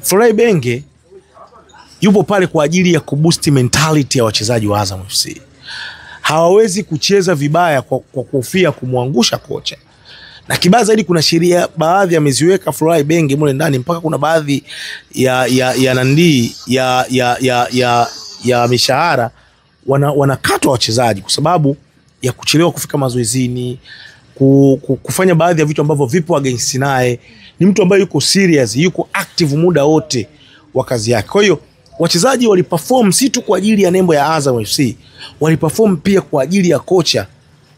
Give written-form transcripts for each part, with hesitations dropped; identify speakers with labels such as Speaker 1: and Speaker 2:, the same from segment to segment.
Speaker 1: Florent Ibenge yupo pale kwa ajili ya kuboost mentality ya wachezaji wa Azam FC. Hawawezi kucheza vibaya kwa kuhofia kumwangusha kocha. Na kibaya zaidi kuna sheria baadhi ameziweka Florent Ibenge mule ndani, mpaka kuna baadhi ya mishahara wanakatwa wachezaji kwa sababu ya kuchelewa kufika mazoezini, kufanya baadhi ya vitu ambavyo vipo against naye. Ni mtu ambaye yuko serious, yuko active muda wote wa kazi yake. Kwa hiyo wachezaji waliperform si tu kwa ajili ya nembo ya Azam FC, waliperform pia kwa ajili ya kocha.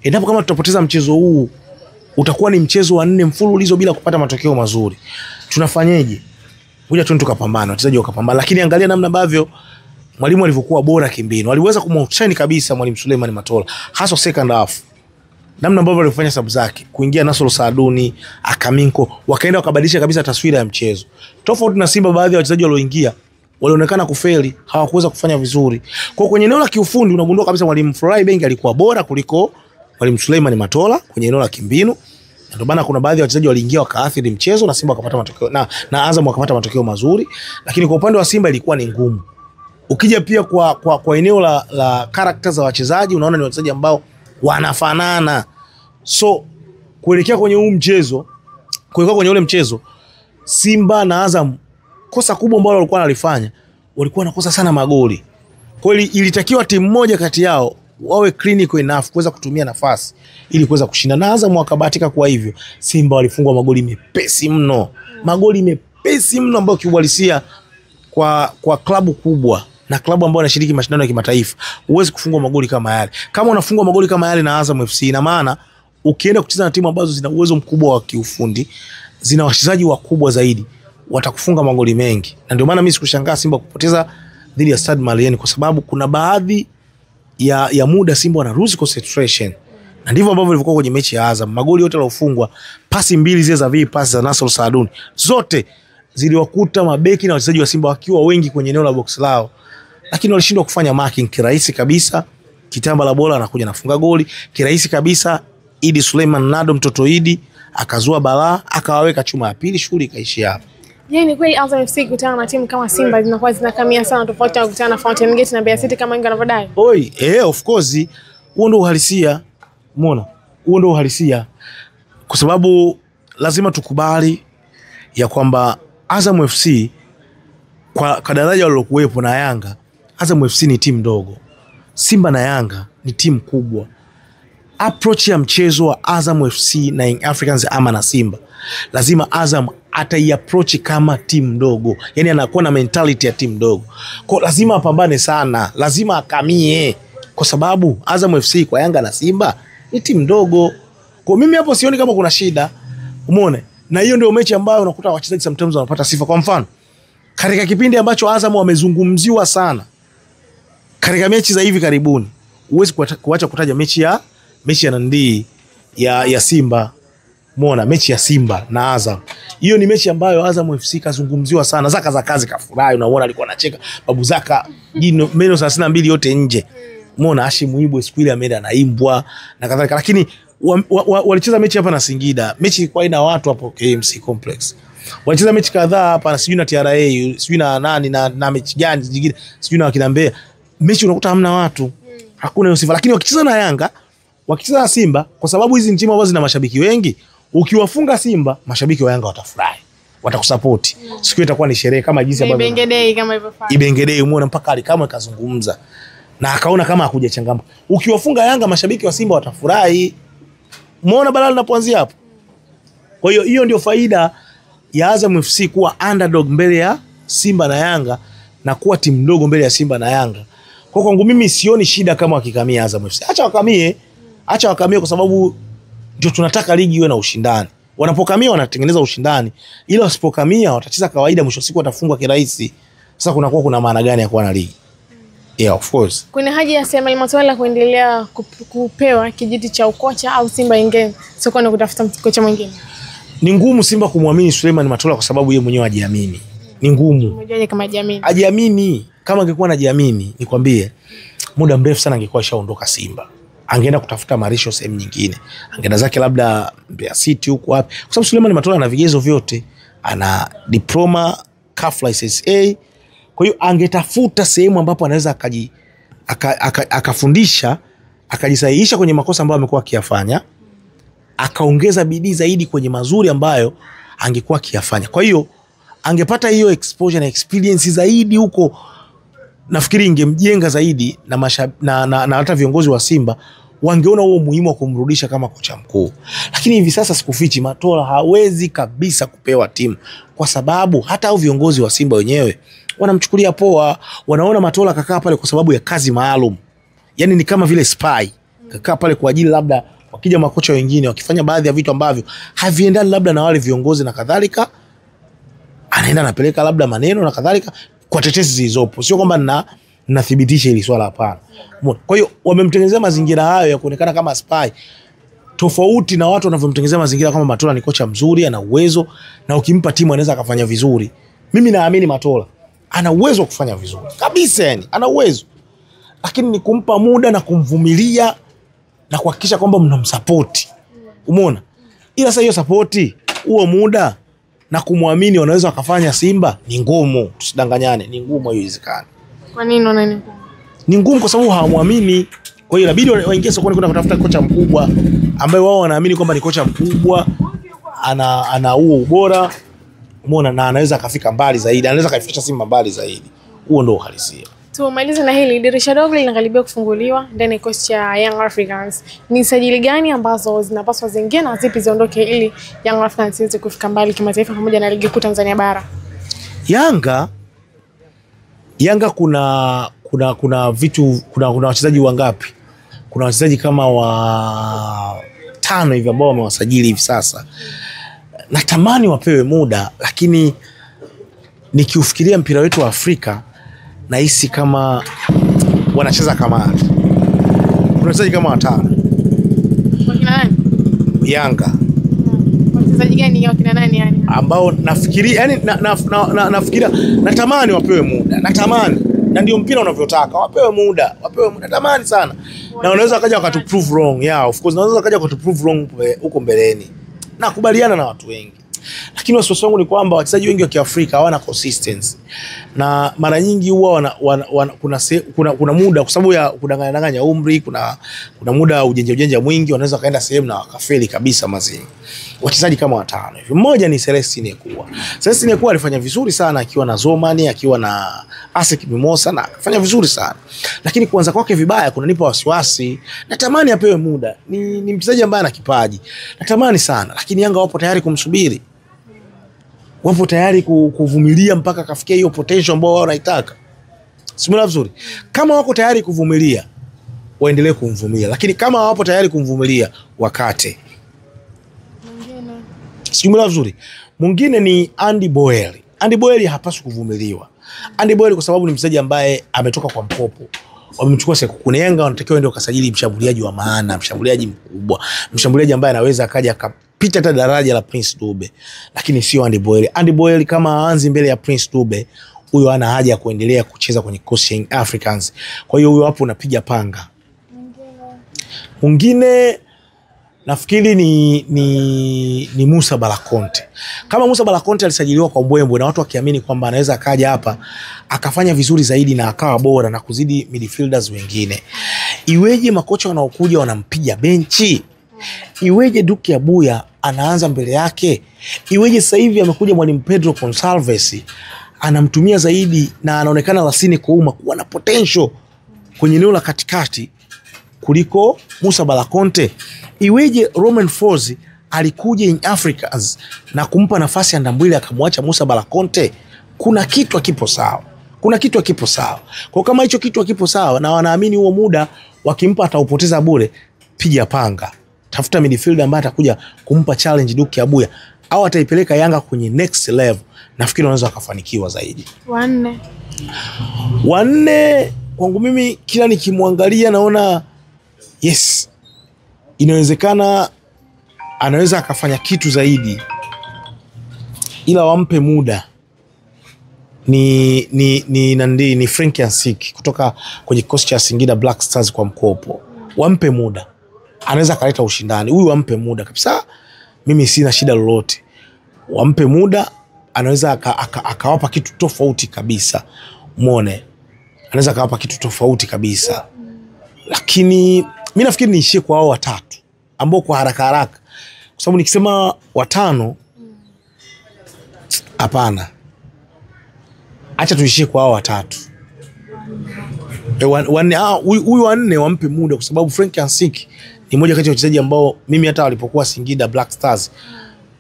Speaker 1: Endapo kama tutapoteza mchezo huu, utakuwa ni mchezo wa 4 mfululizo bila kupata matokeo mazuri. Tunafanyaje? Ngoja tu tukapambana, wachezaji wakapambana. Lakini angalia namna ambavyo mwalimu alivyokuwa bora kimbinu. Aliweza kumoutshine kabisa mwalimu Suleiman Matola, hasa second half. Namna ambavyo alifanya sababu zake, kuingia Nasoro Saaduni, Akaminko, wakaenda wakabadilisha kabisa taswira ya mchezo. Tofauti na Simba, baadhi ya wachezaji walioingia walionekana kufeli, hawakuweza kufanya vizuri. Kwa kwenye eneo la kiufundi unagundua kabisa mwalimu Florent Ibenge alikuwa bora kuliko mwalimu Suleiman Matola kwenye eneo la kimbinu. Ndio maana kuna baadhi ya wachezaji waliingia wakaathiri mchezo na Simba wakapata matokeo na Azam wakapata matokeo mazuri, lakini kwa upande wa Simba ilikuwa ni ngumu. Ukija pia kwa eneo la character za wachezaji, unaona ni wachezaji ambao wanafanana. So kuelekea kwenye ule mchezo, Simba na Azam, kosa kubwa ambalo walikuwa wanalifanya, walikuwa wanakosa sana magoli. Kwa hiyo ilitakiwa timu moja kati yao wawe clinical enough kuweza kutumia nafasi ili kuweza kushinda, na Azam wakabahatika kwa hivyo. Simba walifungwa magoli mepesi mno. Magoli mepesi mno ambayo kiuhalisia kwa klabu kubwa na klabu ambayo inashiriki mashindano ya kimataifa, huwezi kufungwa magoli kama yale. Kama unafungwa magoli kama yale na Azam FC, ina maana ukienda kucheza na timu ambazo zina uwezo mkubwa wa kiufundi, zina wachezaji wakubwa zaidi, watakufunga magoli mengi. Na ndio maana mimi sikushangaa Simba kupoteza dhidi ya Stade Malien, kwa sababu kuna baadhi ya muda Simba wana lose concentration. Na ndivyo ambavyo ilivyokuwa kwenye mechi ya Azam. Magoli yote yalofungwa, pasi mbili zile za pasi za Nasoro Saaduni, zote ziliwakuta mabeki na wachezaji wa Simba wakiwa wengi kwenye eneo la box lao, lakini walishindwa kufanya marking kirahisi kabisa. Kitamba la bola anakuja nafunga goli kirahisi kabisa. Idi Suleiman Nado, mtoto Idi, akazua balaa, akawaweka chuma ya pili, shughuli ikaishia hapo.
Speaker 2: Je, ni kweli Azam FC kutana na timu kama Simba zinakuwa zinakamia sana tofauti na kukutana na Fountain Gate na Mbeya City kama wengi wanavyodai?
Speaker 1: Of course, huo ndio uhalisia. Umeona? Huo ndio uhalisia. Kwa sababu lazima tukubali ya kwamba Azam FC kwa daraja walilokuwepo na Yanga, Azam FC ni timu ndogo. Simba na Yanga ni timu kubwa. Approach ya mchezo wa Azam FC na Young Africans ama na Simba, lazima Azam ataiapproach kama timu ndogo. Yani anakuwa na mentality ya timu ndogo. Kwa lazima apambane sana, lazima akamie, kwa sababu Azam FC kwa Yanga na Simba ni timu ndogo. Kwa mimi hapo sioni kama kuna shida. Umeona? Na hiyo ndio mechi ambayo unakuta wachezaji sometimes wanapata sifa. Kwa mfano, katika kipindi ambacho Azam wamezungumziwa sana katika mechi za hivi karibuni, huwezi kuacha kutaja mechi ya Nandi ya Simba. Umeona? Mechi ya Simba na Azam, hiyo ni mechi ambayo Azam FC kazungumziwa sana. Zaka za kazi kafurahi, unaona alikuwa anacheka, Babu Zaka meno 32 yote nje. Umeona? Hashim Ibwe siku ile ameenda naimbwa na kadhalika. Lakini walicheza mechi hapa na Singida, mechi ilikuwa ina watu hapo KMC Complex. Walicheza mechi kadhaa hapa na sijui na TRA, sijui na nani na mechi gani nyingine, sijui na wakina Mbeya. Mechi unakuta hamna watu, hakuna hiyo sifa. Lakini wakicheza na Yanga, wakicheza na Simba, kwa sababu hizi ni timu ambazo zina mashabiki wengi, ukiwafunga Simba, mashabiki wa Yanga watafurahi, watakusupport. Siku itakuwa ni sherehe kama jinsi ambavyo
Speaker 2: Ibenge Day kama hivyo fanya.
Speaker 1: Ibenge Day, umeona mpaka Alikamwe kazungumza na akaona kama hakuja changamka. Ukiwafunga Yanga, mashabiki wa Simba watafurahi. Umeona balaa linapoanzia hapo. Kwa hiyo hiyo ndio faida ya Azam FC kuwa underdog mbele ya Simba na Yanga, na kuwa timu ndogo mbele ya Simba na Yanga. Kwa kwangu mimi sioni shida kama wakikamia Azam FC. Acha wakamie kwa sababu ndio tunataka ligi iwe na ushindani. Wanapokamia wanatengeneza ushindani, ila wasipokamia watacheza kawaida, mwisho siku watafungwa kirahisi. Sasa kuna maana gani ya kuwa na ligi? Yeah, of course.
Speaker 2: Kuna haja ya Suleiman Matola kuendelea kupewa kijiti cha ukocha, au Simba ingine sio na kutafuta kocha mwingine?
Speaker 1: Ni ngumu Simba kumwamini Suleiman Matola kwa sababu yeye mwenyewe hajiamini. Ni ngumu.
Speaker 2: Mmoja kama hajiamini.
Speaker 1: Hajiamini. Kama angekuwa anajiamini, nikwambie muda mrefu sana angekuwa shaondoka Simba. Angeenda kutafuta marisho sehemu nyingine. Angeenda zake labda Mbeya City huko wapi. Kwa sababu Suleiman Matola ana vigezo vyote. Ana diploma CAF license A. Kwa hiyo angetafuta sehemu ambapo anaweza akafundisha, akajisahihisha kwenye makosa ambayo amekuwa akiyafanya, akaongeza bidii zaidi kwenye mazuri ambayo angekuwa akiyafanya. Kwa hiyo angepata hiyo exposure na experience zaidi huko, nafikiri ingemjenga zaidi na hata viongozi wa Simba wangeona huo muhimu wa kumrudisha kama kocha mkuu. Lakini hivi sasa sikufichi, Matola hawezi kabisa kupewa timu, kwa sababu hata hao viongozi wa Simba wenyewe wanamchukulia poa. Wanaona Matola kakaa pale kwa sababu ya kazi maalum, yani ni kama vile spy, kakaa pale kwa ajili labda wakija makocha wengine wakifanya baadhi ya vitu ambavyo haviendani labda na wale viongozi na kadhalika, anaenda anapeleka labda maneno na kadhalika kwa tetesi zilizopo. Sio kwamba nathibitisha hili swala, hapana. Kwa hiyo wamemtengenezea mazingira hayo ya kuonekana kama spy, tofauti na watu wanavyomtengenezea mazingira kama Matola ni kocha mzuri, ana uwezo, na ukimpa timu anaweza akafanya vizuri. Mimi naamini Matola ana uwezo wa kufanya vizuri kabisa, yani ana uwezo, lakini ni kumpa muda na kumvumilia na kuhakikisha kwamba mnamsupport. Umeona? Ila sasa hiyo support, huo muda na kumwamini wanaweza wakafanya Simba ni ngumu, tusidanganyane, ni ngumu, haiwezekani. Kwa nini unaona ni ngumu? Ni ngumu kwa sababu hawamwamini. Kwa hiyo inabidi waingie sokoni kwenda kutafuta kocha mkubwa ambaye wao wanaamini kwamba ni kocha mkubwa, ana huo ubora, umeona, na anaweza akafika mbali zaidi, anaweza kaifikisha Simba mbali zaidi. Huo ndio uhalisia. Tumalize na hili, dirisha dogo linakaribia kufunguliwa ndani ya kikosi cha Young Africans. Ni sajili gani ambazo zinapaswa ziingie na zipi ziondoke ili Young Africans iweze kufika mbali kimataifa pamoja na ligi kuu Tanzania bara? Yanga kuna vitu, kuna wachezaji wangapi? Kuna wachezaji kama wa 5 hivi ambao wamewasajili hivi sasa. Natamani wapewe muda, lakini nikiufikiria mpira wetu wa Afrika nahisi kama wanacheza kamari. Kuna wachezaji kama 5. Wakina nani? Yanga. Wachezaji gani wakina nani yani? Ambao nafikiria yani nafikiria natamani wapewe muda. Natamani. Na ndio mpira unavyotaka. Wapewe muda. Natamani sana. Na wanaweza wakaja wakatu prove wrong. Yeah, of course wanaweza wakaja wakatu prove wrong huko mbeleni. Nakubaliana na watu wengi. Lakini wasiwasi wangu ni kwamba wachezaji wengi wa Kiafrika hawana consistency. Na mara nyingi huwa kuna muda kwa sababu ya kudanganya umri, kuna muda ujenja mwingi, wanaweza kaenda sehemu na wakafeli kabisa mazini. Wachezaji kama 5 hivi. Mmoja ni Celestine Ekua. Celestine Ekua alifanya vizuri sana akiwa na Zomani, akiwa na ASEC Mimosa, na akafanya vizuri sana. Lakini kuanza kwake vibaya kunanipa wasiwasi. Natamani apewe muda. Ni mchezaji ambaye ana kipaji. Natamani sana, lakini Yanga wapo tayari kumsubiri. Wapo tayari kuvumilia mpaka kafikia hiyo potential ambao wao wanaitaka. Simula vizuri. Kama wako tayari kuvumilia, waendelee kumvumilia. Lakini kama hawapo tayari kumvumilia, wakate. Simula vizuri. Mwingine ni Andy Boyle. Andy Boyle hapaswi kuvumiliwa. Andy Boyle kwa sababu ni mchezaji ambaye ametoka kwa mkopo. Wamemchukua Sekou Kune. Yanga wanatakiwa ndio kasajili mshambuliaji wa maana, mshambuliaji mkubwa, mshambuliaji ambaye anaweza akaja akapita hata daraja la Prince Dube, lakini sio Andy Boyle. Andy Boyle kama aanzi mbele ya Prince Dube, huyo hana haja ya kuendelea kucheza kwenye kikosi cha Young Africans. Kwa hiyo huyo hapo unapiga panga. Mwingine nafikiri ni Musa Balakonte. Kama Musa Balakonte alisajiliwa kwa mbwembwe na watu wakiamini kwamba anaweza akaja hapa akafanya vizuri zaidi na akawa bora na kuzidi midfielders wengine, iweje makocha wanaokuja wanampiga benchi? Iweje Duke Abuya anaanza mbele yake? Iweje sasa hivi amekuja mwalimu Pedro Gonçalves anamtumia zaidi na anaonekana Lasine Kouma kuwa na potential kwenye eneo la katikati kuliko Musa Balakonte? Iweje Romain Folz alikuja in Africans na kumpa nafasi ya Ndambwile akamwacha Musa Balakonte? Kuna kitu hakipo sawa. Kwa kama hicho kitu hakipo sawa na wanaamini huo muda wakimpa ataupoteza bure, piga panga. Tafuta midfielder ambaye atakuja kumpa challenge Duke Abuya au ataipeleka Yanga kwenye next level. Nafikiri wanaweza kufanikiwa zaidi. Wanne kwangu mimi kila nikimwangalia naona yes, inawezekana anaweza akafanya kitu zaidi, ila wampe muda. Ni Frank Yansik kutoka kwenye kikosi cha Singida Black Stars kwa mkopo. Wampe muda, anaweza kaleta ushindani. Huyu wampe muda kabisa, mimi sina shida lolote. Wampe muda, anaweza akawapa kitu tofauti kabisa. Muone, anaweza akawapa kitu tofauti kabisa. Lakini mimi nafikiri niishie kwa hao watatu ambao kwa haraka haraka, kwa sababu nikisema watano hapana, acha tuishie kwa hao watatu. Huyu wanne wampe muda, kwa sababu Frank Ansiki ni mmoja kati ya wachezaji ambao mimi hata walipokuwa Singida Black Stars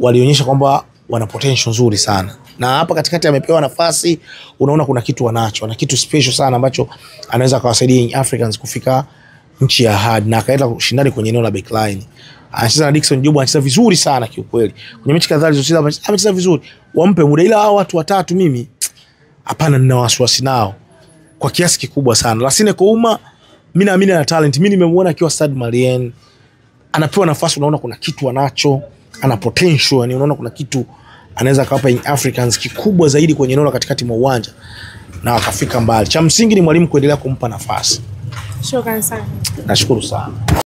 Speaker 1: walionyesha kwamba wana potential nzuri sana, na hapa katikati amepewa nafasi, unaona kuna kitu wanacho, na kitu special sana ambacho anaweza akawasaidia Young Africans kufika nchi ya ahadi, na akaenda ushindani kwenye eneo la backline. Anacheza na Dickson Job, anacheza vizuri sana kiukweli. Kwenye mechi kadhaa alizocheza amecheza vizuri. Wampe muda, ila hao watu watatu mimi hapana, nina wasiwasi nao kwa kiasi kikubwa sana. Lasine Kouma mimi naamini ana talent. Mimi nimemuona akiwa Stade Malien, anapewa nafasi, unaona kuna kitu anacho, ana potential, yani unaona kuna kitu anaweza kawapa Young Africans kikubwa zaidi kwenye eneo la katikati mwa uwanja na wakafika mbali. Cha msingi ni mwalimu kuendelea kumpa nafasi.
Speaker 2: Shukrani sana.
Speaker 1: Nashukuru sana.